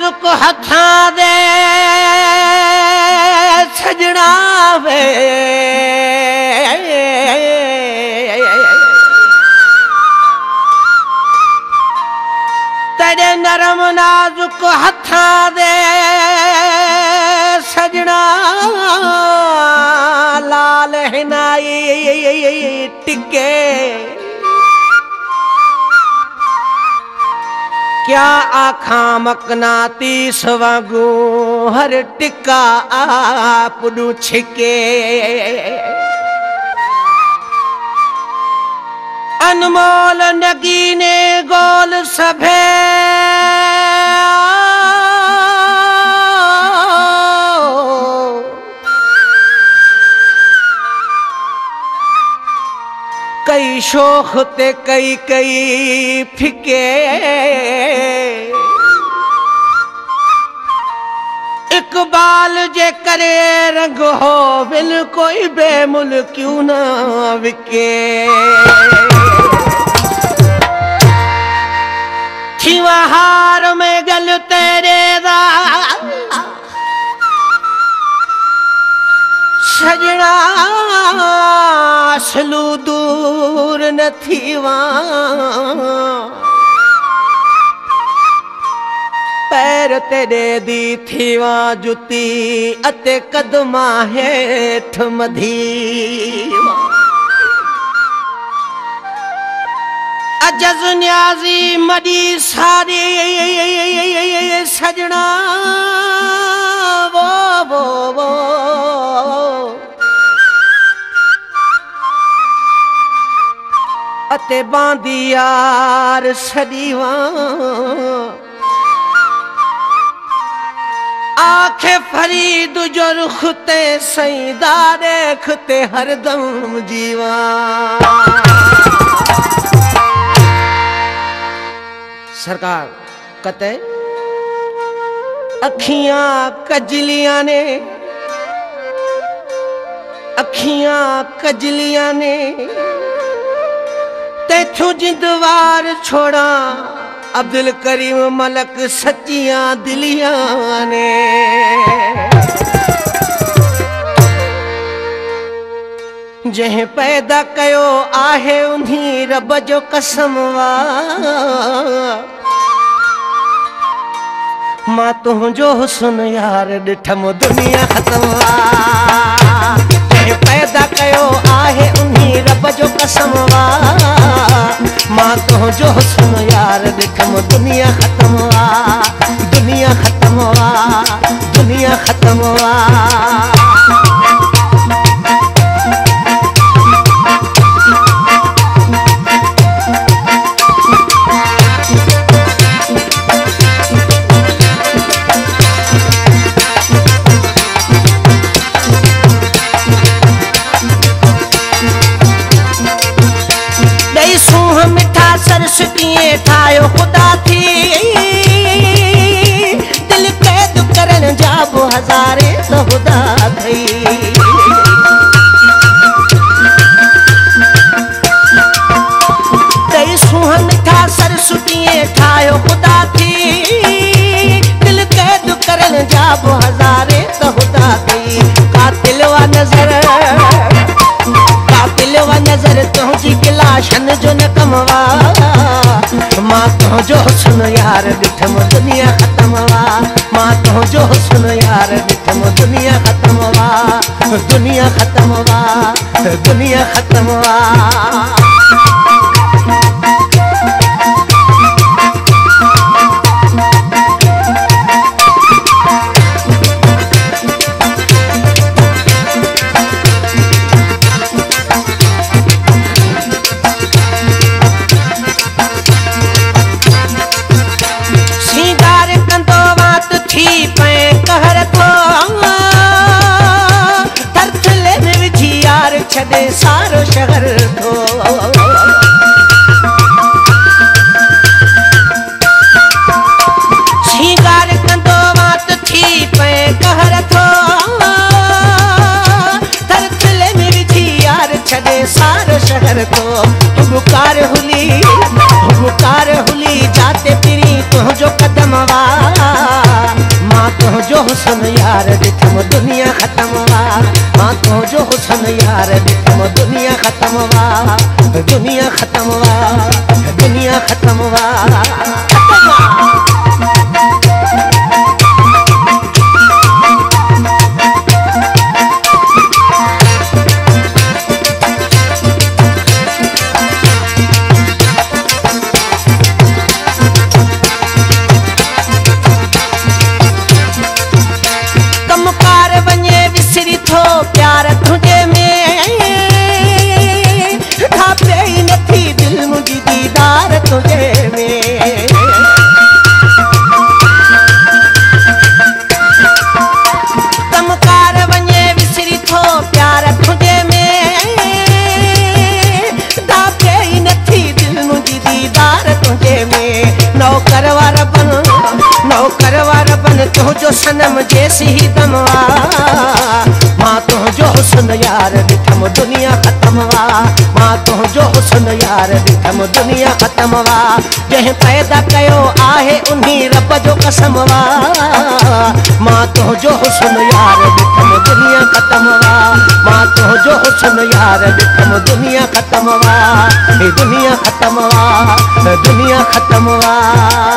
नाजुक हथां दे सजना वे तेरे नरम नाजुक हथां दे सजना लाल हिनाई टिके क्या आखा मकनातीस वांगू हर टिका आप नू छिके अनमोल नगीने गोल सभे कई शोख ते कई कई फिके इकबाल जे करे रंग हो बिल कोई बेमुल क्यों ना विके थीवा हार में गल तेरे दा सजना असलू दूर न थीवा पैर तेरे दी थीवा जुती अते कदमा हेठ मधीवा अजज न्याजी मदी सारी सजना वो अते बांदी यार सदीवा आखे फरीद जो रुख ते सईदा देखते हरदम जीवा सरकार कते अखियां कजलियां ने अखियां कजलियां ने तेथू जिंदवार छोड़ा अब्दुल करीम मलक सच्चियां दिलियां ने जह पैदा कयो आहे उन्हीं रब जो कसम वा मां तुझो हुस्न यार ॾिठम दुनिया ख़त्म वा जह पैदा कयो आहे उन्हीं रब जो कसम वा मां तुझो हुस्न यार ॾिठम दुनिया ख़त्म वा दुनिया ख़त्म वा दुनिया ख़त्म वा सरस्वतीए ठायो खुदा थी दिल कैद करन जाबो हजारे तो खुदा थी कई सुहा मिठा सरस्वतीए ठायो खुदा थी दिल कैद करन जाबो हजारे तो खुदा थी कातिल वा नजर तुझी गिलाशन जो न कमवा मां तुझो हुस्न यार ॾिठम दुनिया ख़त्म वा मां तुझो हुस्न यार ॾिठम दुनिया ख़त्म वा दुनिया ख़त्म वा दुनिया ख़त्म वा छदे सारो शहर थो श्रृंगार कंदो वात थी पे कहर थो तरथले में विझी यार छदे सारो शहर थो हुबकार हुली जाते पिरी तुझो कदम वा हुस्न यार ॾिठम दुनिया ख़त्म वा मां तुंहिंजो हुस्न यार ॾिठम दुनिया ख़त्म वा दुनिया ख़त्म वा दुनिया ख़त्म वा प्यार तुझे में ढापे ही नथी दिल मुझी दीदार तुझे में कमकार वञे विसरी थो प्यार तुझे में ढापे ही नथी दिल मुझी दीदार तुझे में नौकर वार बन तुझो सनम जैसी ही दमवा मां तुझो हुस्न यार ॾिठम दुनिया ख़त्म वा मां तुझो हुस्न यार ॾिठम दुनिया ख़त्म वा जंहिं पैदा कयो आहे उन्ही रब जो कसम वा मां तुझो हुस्न यार ॾिठम दुनिया ख़त्म वा मां तुझो हुस्न यार ॾिठम दुनिया ख़त्म वा दुनिया ख़त्म वा दुनिया ख़त्म वा